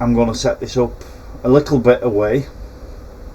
I'm going to set this up a little bit away,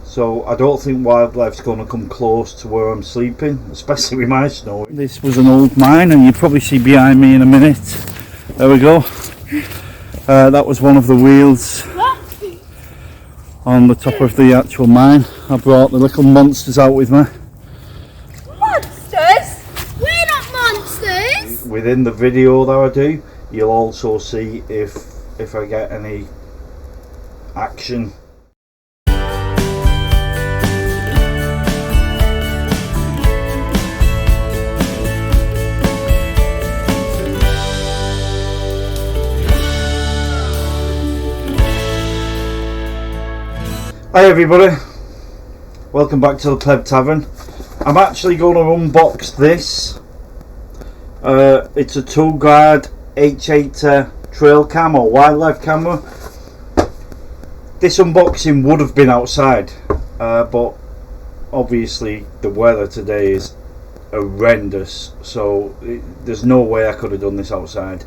so I don't think wildlife's going to come close to where I'm sleeping, especially with my snow. This was an old mine, and you'll probably see behind me in a minute. There we go. That was one of the wheels on the top of the actual mine. I brought the little monsters out with me. Monsters? We're not monsters! Within the video that I do, you'll also see if I get any action. Hi everybody, welcome back to the Pleb Tavern. I'm actually going to unbox this. It's a Tool Guard H80 trail cam or wildlife camera. This unboxing would have been outside, but obviously the weather today is horrendous, so there's no way I could have done this outside.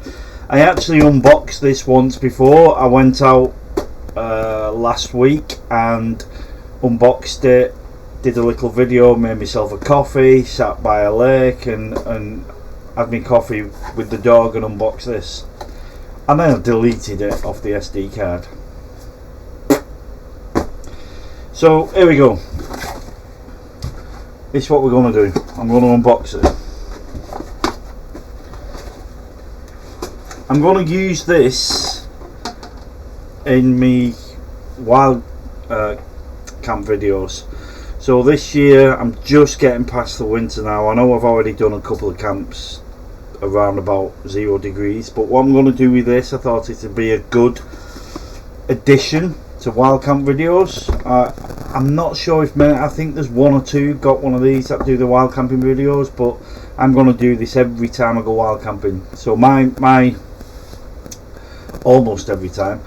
I actually unboxed this once before. I went out last week and unboxed it, did a little video, made myself a coffee, sat by a lake and had my coffee with the dog and unboxed this, and then I deleted it off the SD card. So here we go. This is what we're going to do. I'm going to unbox it. I'm going to use this in me wild camp videos. So this year I'm just getting past the winter now. I know I've already done a couple of camps around about 0 degrees, but what I'm going to do with this, I thought it would be a good addition to wild camp videos. I'm not sure if many, I think there's one or two got one of these that do the wild camping videos, but I'm going to do this every time I go wild camping. So my almost every time.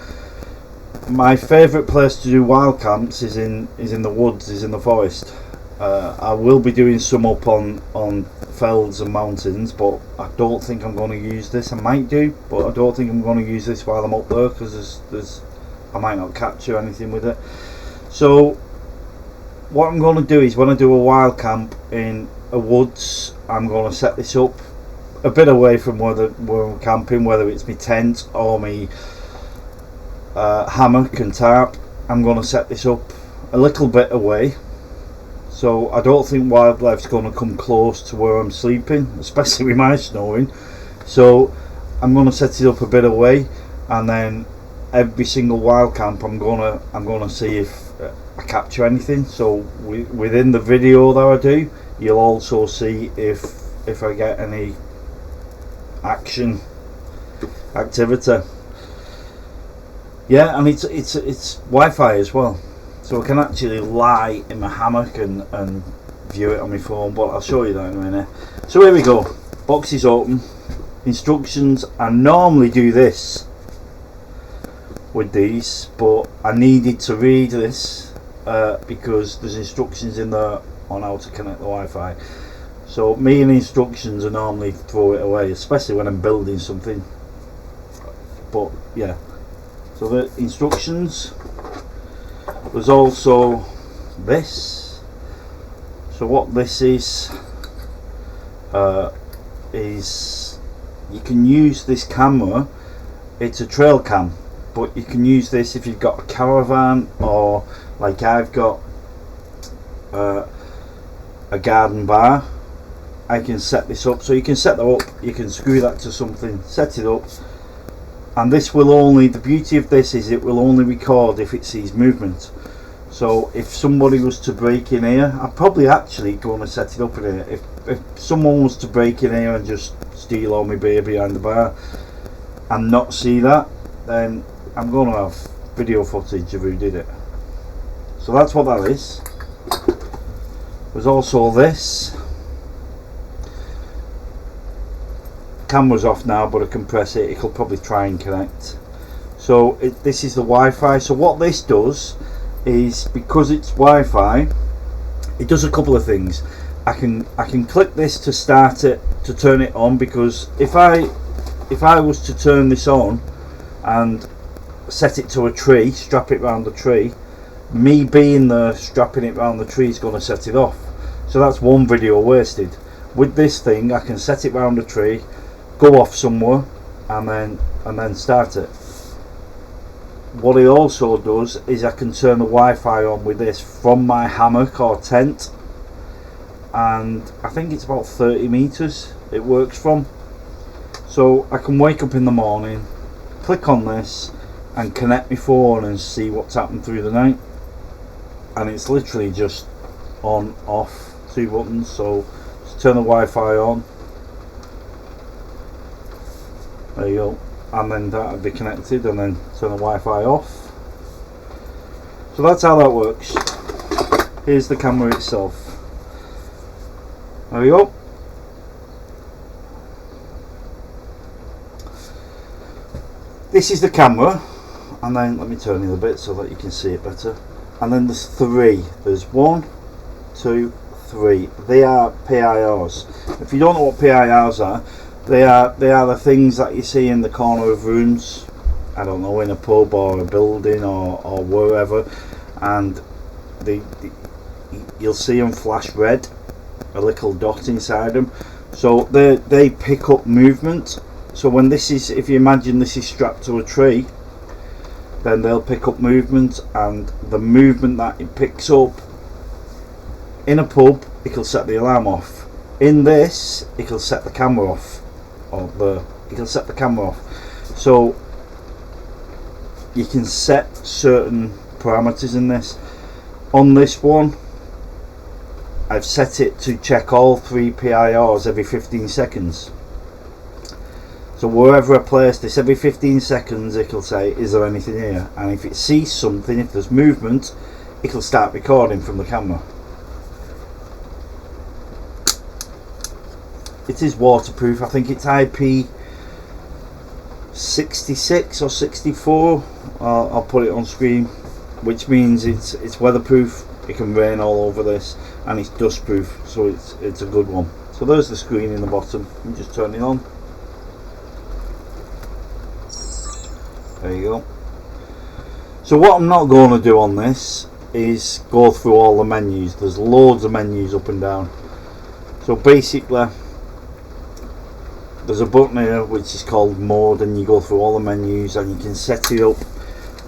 My favourite place to do wild camps is in the woods, is in the forest. I will be doing some up on fells and mountains, but I don't think I'm going to use this. I might do, but I don't think I'm going to use this while I'm up there, because I might not capture anything with it. So what I'm going to do is, when I do a wild camp in a woods, I'm going to set this up a bit away from where I'm camping, whether it's my tent or my hammock and tarp. I'm going to set this up a little bit away, so I don't think wildlife's going to come close to where I'm sleeping, especially with my snowing. So I'm going to set it up a bit away, and then every single wild camp I'm gonna see if I capture anything. So within the video that I do, you'll also see if I get any activity. Yeah, and it's Wi-Fi as well, so I can actually lie in my hammock and view it on my phone, but I'll show you that in a minute. So here we go, box is open, instructions. I normally do this with these, but I needed to read this because there's instructions in there on how to connect the Wi-Fi. So me and instructions, I normally throw it away, especially when I'm building something. But yeah, so the instructions. There's also this. So what this is you can use this camera. It's a trail cam, but you can use this if you've got a caravan, or like I've got a garden bar. I can set this up, so you can set that up, you can screw that to something, set it up, and this will only, the beauty of this is it will only record if it sees movement. So if somebody was to break in here, I'm probably actually going to set it up in here. If someone was to break in here and just steal all my beer behind the bar and not see that, then I'm going to have video footage of who did it. So that's what that is. There's also this. Camera's off now, but I can press it, it'll probably try and connect. So this is the Wi-Fi. So what this does is, because it's Wi-Fi, it does a couple of things. I can click this to start it, to turn it on, because if I was to turn this on and set it to a tree, strap it round the tree. Me being there, strapping it round the tree is going to set it off. So that's one video wasted. With this thing, I can set it round a tree, go off somewhere, and then start it. What it also does is I can turn the Wi-Fi on with this from my hammock or tent, and I think it's about 30 meters it works from. So I can wake up in the morning, click on this, and connect my phone and see what's happened through the night. And it's literally just on, off, 2 buttons. So just turn the Wi-Fi on, there you go, and then that would be connected, and then turn the Wi-Fi off. So that's how that works. Here's the camera itself. There you go. This is the camera, and then let me turn it a bit so that you can see it better. And then there's 3. There's 1, 2, 3. They are PIRs. If you don't know what PIRs are, they are the things that you see in the corner of rooms. I don't know, in a pub or a building or wherever, and you'll see them flash red, a little dot inside them. So they pick up movement. So when this is, if you imagine this is strapped to a tree, then they'll pick up movement, and the movement that it picks up in a pub, it'll set the alarm off. In this, it'll set the camera off, it'll set the camera off. So you can set certain parameters in this. On this one, I've set it to check all 3 PIRs every 15 seconds. So wherever I place this, every 15 seconds it'll say, is there anything here? And if it sees something, if there's movement, it'll start recording from the camera. It is waterproof. I think it's IP 66 or 64. I'll put it on screen, which means it's weatherproof. It can rain all over this, and it's dustproof, so it's a good one. So there's the screen in the bottom. You just turn it on. There you go. So what I'm not going to do on this is go through all the menus. There's loads of menus up and down. So basically, there's a button here which is called mode, and you go through all the menus and you can set it up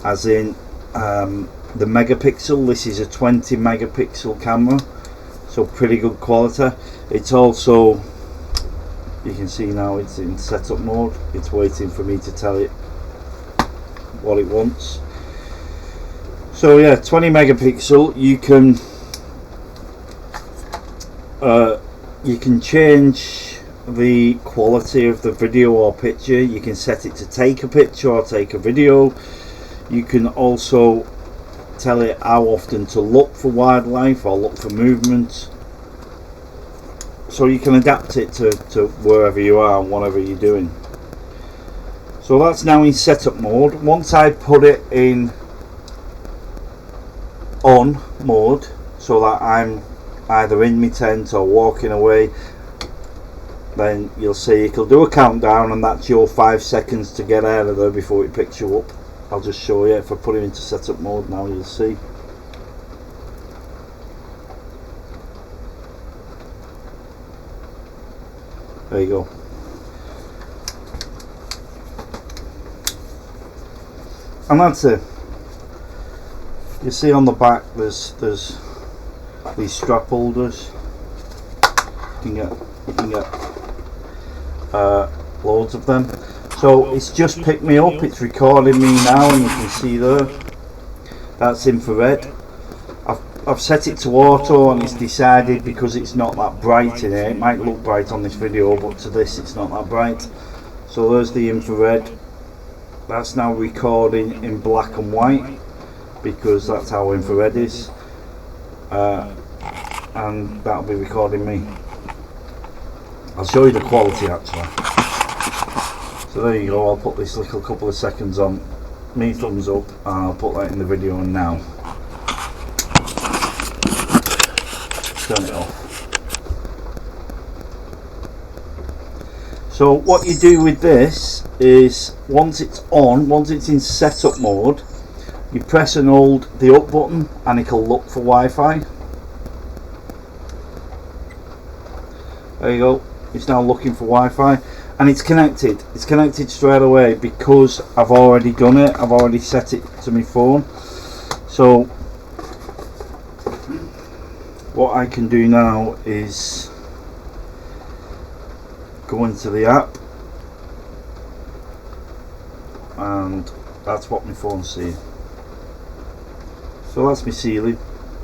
as in the megapixel. This is a 20 megapixel camera, so pretty good quality. It's also, you can see now it's in setup mode. It's waiting for me to tell it what it wants. So yeah, 20 megapixel. You can change the quality of the video or picture. You can set it to take a picture or take a video. You can also tell it how often to look for wildlife or look for movement. So you can adapt it to wherever you are and whatever you're doing. So that's now in setup mode. Once I put it in on mode, so that I'm either in my tent or walking away, then you'll see it'll do a countdown, and that's your 5 seconds to get out of there before it picks you up. I'll just show you. If I put it into setup mode now, you'll see. There you go. And that's it. You see on the back there's these strap holders. You can get loads of them. So it's just picked me up, it's recording me now, and you can see there, that's infrared. I've set it to auto, and it's decided, because it's not that bright in here, it might look bright on this video, but to this it's not that bright. So there's the infrared. That's now recording in black and white, because that's how infrared is, and that'll be recording me. I'll show you the quality actually. So there you go. I'll put this little couple of seconds on me thumbs up, and I'll put that in the video now. Turn it off. So what you do with this is once it's on, once it's in setup mode, you press and hold the up button and it'll look for Wi-Fi. There you go, it's now looking for Wi-Fi and it's connected. It's connected straight away because I've already done it. I've already set it to my phone. So what I can do now is go into the app, and that's what my phone's seeing. So that's my ceiling.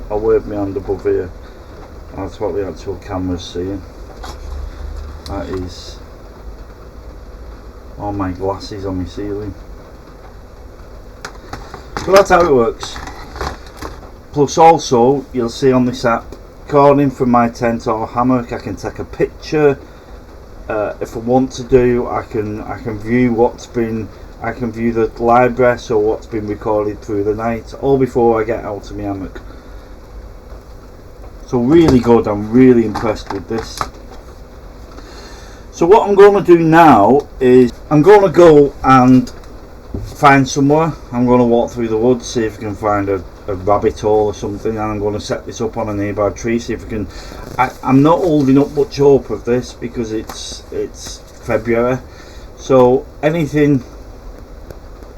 I'll wave my hand above here. That's what the actual camera's seeing. That is all my glasses on my ceiling. So that's how it works. Plus also you'll see on this app, recording from my tent or hammock. I can take a picture. If I want to do, I can view what's been, I can view the library, so what's been recorded through the night, all before I get out of my hammock. So really good. I'm really impressed with this. So what I'm going to do now is I'm going to go and find somewhere. I'm going to walk through the woods, see if I can find a rabbit hole or something, and I'm going to set this up on a nearby tree, see if I can. I'm not holding up much hope of this because it's February, so anything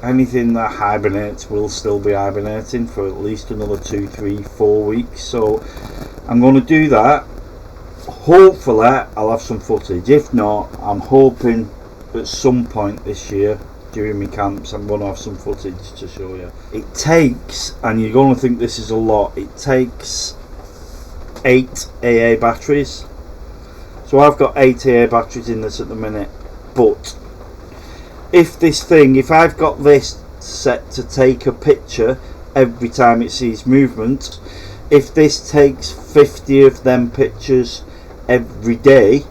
that hibernates will still be hibernating for at least another 2, 3, 4 weeks. So I'm going to do that. Hopefully I'll have some footage. If not, I'm hoping at some point this year during my camps I'm going to have some footage to show you. It takes, and you're going to think this is a lot, it takes 8 AA batteries. So I've got 8 AA batteries in this at the minute, but if I've got this set to take a picture every time it sees movement, if this takes 50 of them pictures every day,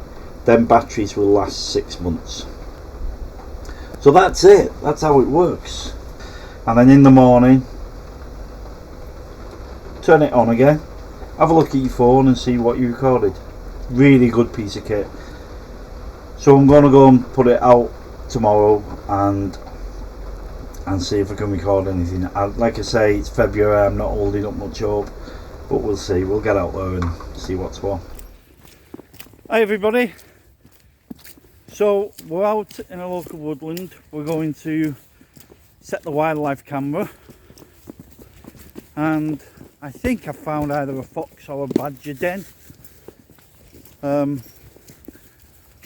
then batteries will last 6 months. So that's it, that's how it works. And then in the morning, turn it on again, have a look at your phone and see what you recorded. Really good piece of kit. So I'm going to go and put it out tomorrow and see if I can record anything. Like I say, it's February, I'm not holding up much hope, but we'll see. We'll get out there and see what's what. Hi everybody. So we're out in a local woodland. We're going to set the wildlife camera, and I think I found either a fox or a badger den. I'll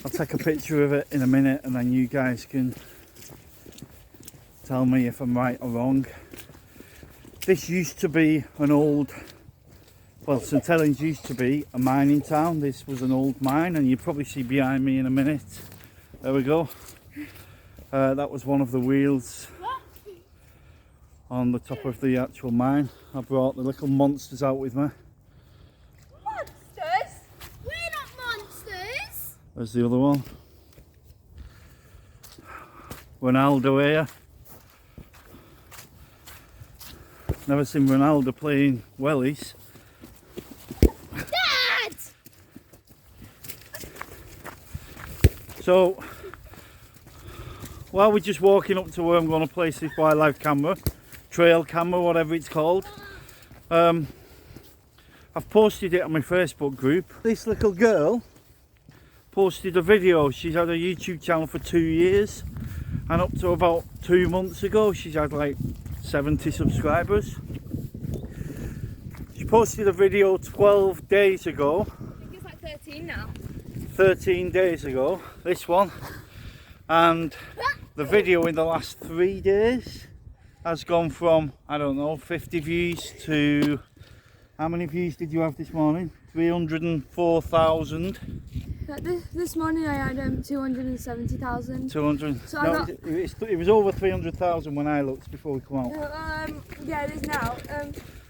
take a picture of it in a minute and then you guys can tell me if I'm right or wrong. This used to be an old, well, St Helens used to be a mining town. This was an old mine, and you'll probably see behind me in a minute. There we go. That was one of the wheels on the top of the actual mine. I brought the little monsters out with me. Monsters? We're not monsters. There's the other one. Ronaldo here. Never seen Ronaldo playing wellies. Dad! So, while we're just walking up to where I'm going to place this wildlife camera, trail camera, whatever it's called, I've posted it on my Facebook group. This little girl posted a video. She's had a YouTube channel for 2 years, and up to about 2 months ago she's had like 70 subscribers. She posted a video 12 days ago. I think it's like 13 now. 13 days ago, this one, and the video in the last 3 days has gone from, I don't know, 50 views to, how many views did you have this morning? 304,000. This morning I had 270,000. 200. So No, it was over 300,000 when I looked before we come out. Yeah, it is now.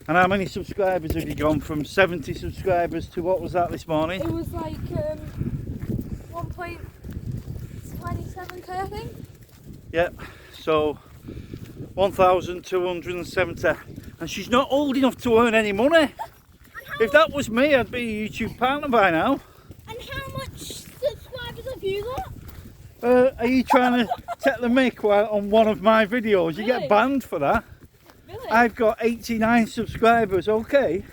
And how many subscribers have you gone from 70 subscribers to what was that this morning? It was like 1.27k, I think. Yep, so 1,270, and she's not old enough to earn any money. If that was me, I'd be a YouTube partner by now. And how much subscribers have you got? Are you trying to take the mick on one of my videos? You Really? get banned for that. Really? I've got 89 subscribers, okay?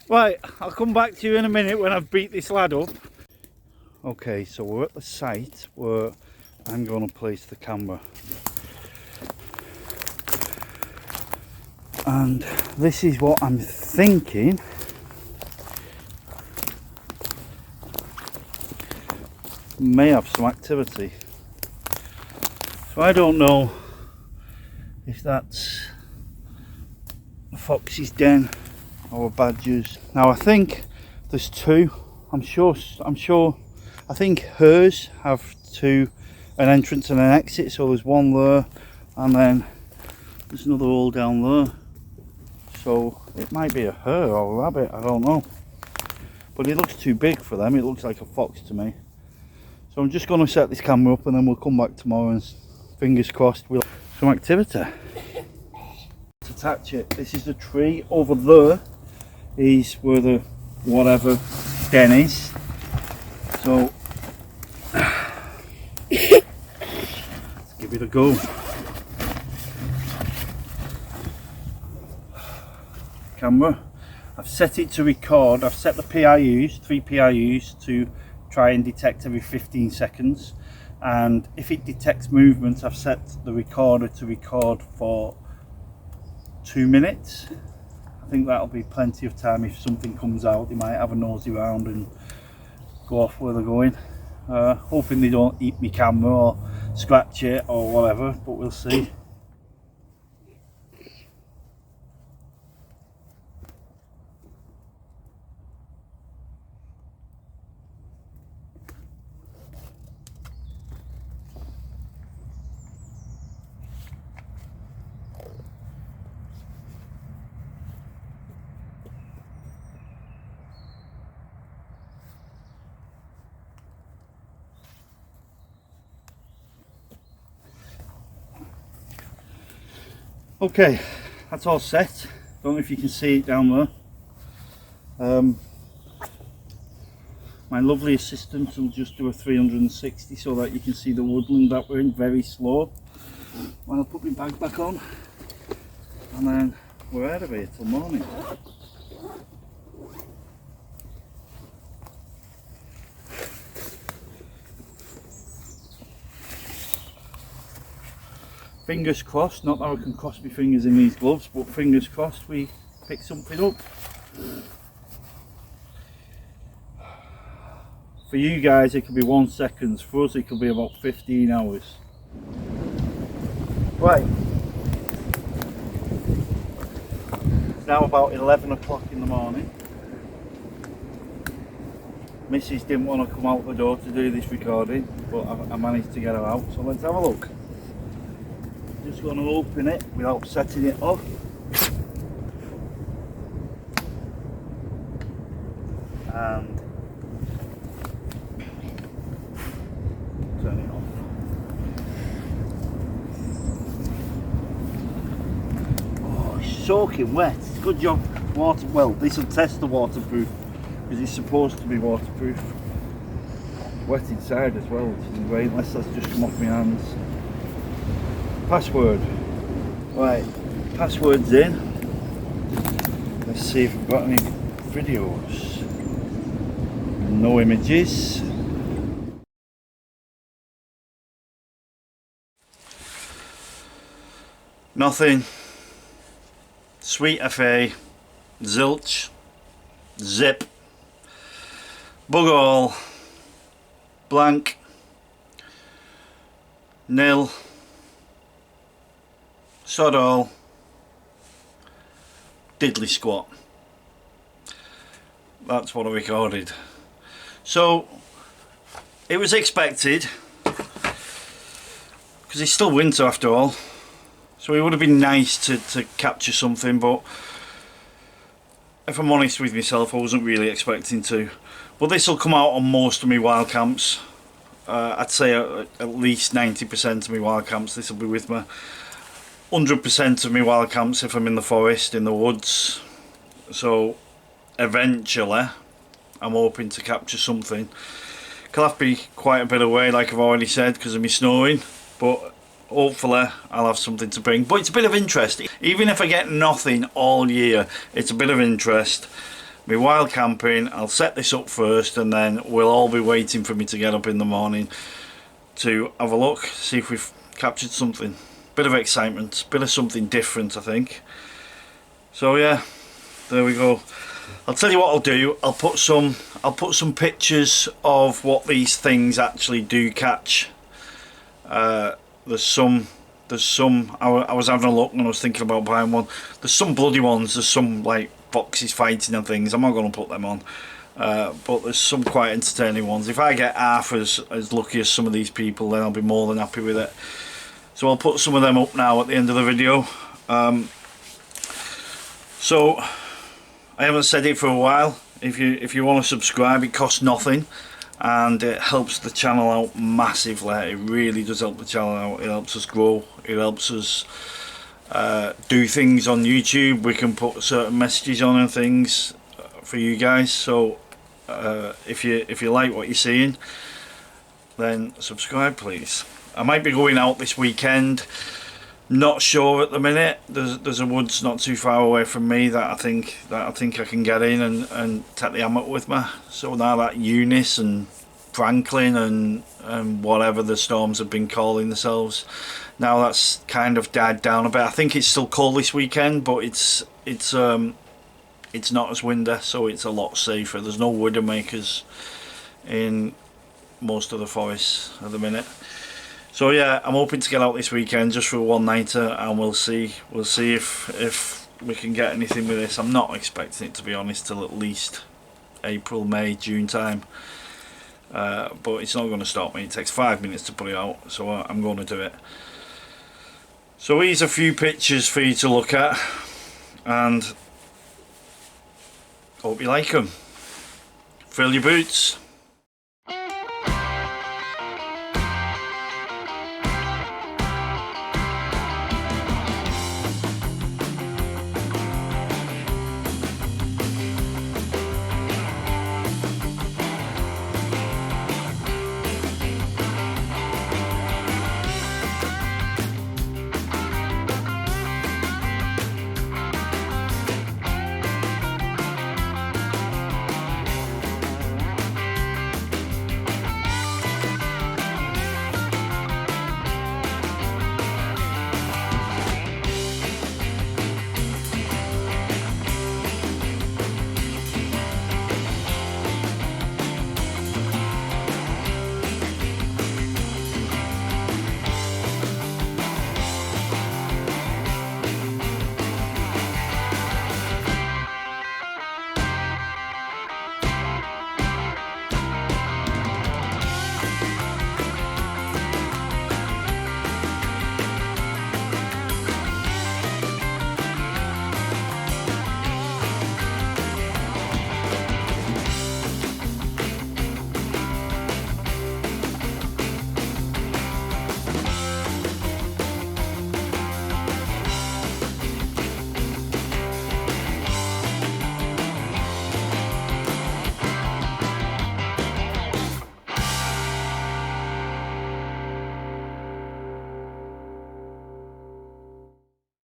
Right, I'll come back to you in a minute when I've beat this lad up. Okay, so we're at the site where I'm going to place the camera. And this is what I'm thinking. May have some activity. So I don't know if that's a fox's den or a badger's. Now I think there's two. I'm sure. I think hers have two, an entrance and an exit. So there's one there, and then there's another hole down there. So it might be a hare or a rabbit. I don't know. But it looks too big for them. It looks like a fox to me. So I'm just going to set this camera up, and then we'll come back tomorrow and fingers crossed we'll have some activity. To attach it, this is the tree. Over there is where the whatever den is. So let's give it a go. Camera. I've set it to record. I've set the PIUs, 3 PIUs, to try and detect every 15 seconds, and if it detects movement, I've set the recorder to record for 2 minutes. I think that'll be plenty of time. If something comes out, they might have a nosy round and go off where they're going. Hoping they don't eat my camera or scratch it or whatever, but we'll see. Okay, that's all set. Don't know if you can see it down there. My lovely assistant will just do a 360 so that you can see the woodland that we're in, very slow. When I put my bag back on, and then we're out of here till morning. Fingers crossed, not that I can cross my fingers in these gloves, but fingers crossed we pick something up. For you guys it could be 1 second, for us it could be about 15 hours. Right, it's now about 11 o'clock in the morning. Mrs didn't want to come out the door to do this recording, but I managed to get her out, so let's have a look. Just going to open it without setting it off. And turn it off. Oh, it's soaking wet. It's a good job. Water. Well, this will test the waterproof because it's supposed to be waterproof. Wet inside as well, which isn't great unless that's just come off my hands. Password. Right, password's in. Let's see if we've got any videos. No images. Nothing. Sweet FA. Zilch. Zip. Bug all. Blank. Nil. Sod all, diddly squat. That's what I recorded. So it was expected because it's still winter after all, so it would have been nice to capture something, but if I'm honest with myself, I wasn't really expecting to. But this will come out on most of my wild camps. I'd say at least 90% of my wild camps this will be with me. 100% of my wild camps if I'm in the forest, in the woods. So eventually I'm hoping to capture something. Could have to be quite a bit away, like I've already said, because of me snoring, but hopefully I'll have something to bring. But it's a bit of interest. Even if I get nothing all year, it's a bit of interest. Me wild camping, I'll set this up first, and then we'll all be waiting for me to get up in the morning to have a look, see if we've captured something. Bit of excitement, bit of something different, I think. So yeah, there we go. I'll tell you what I'll do. I'll put some pictures of what these things actually do catch. There's some. I was having a look and I was thinking about buying one. There's some bloody ones. There's some like foxes fighting and things. I'm not going to put them on. But there's some quite entertaining ones. If I get half as lucky as some of these people, then I'll be more than happy with it. So I'll put some of them up now at the end of the video. So I haven't said it for a while. If you want to subscribe, it costs nothing, and it helps the channel out massively. It really does help the channel out. It helps us grow. It helps us do things on YouTube. We can put certain messages on and things for you guys. So if you like what you're seeing, then subscribe, please. I might be going out this weekend. Not sure at the minute. There's a woods not too far away from me that I think I can get in and take the hammock with me. So now that Eunice and Franklin and whatever the storms have been calling themselves, now that's kind of died down a bit. I think it's still cold this weekend, but it's not as windy, so it's a lot safer. There's no widowmakers in most of the forests at the minute. So yeah, I'm hoping to get out this weekend just for a one-nighter, and we'll see if we can get anything with this. I'm not expecting it, to be honest, till at least April, May, June time. But it's not going to stop me. It takes 5 minutes to put it out, so I'm going to do it. So here's a few pictures for you to look at, and hope you like them. Fill your boots.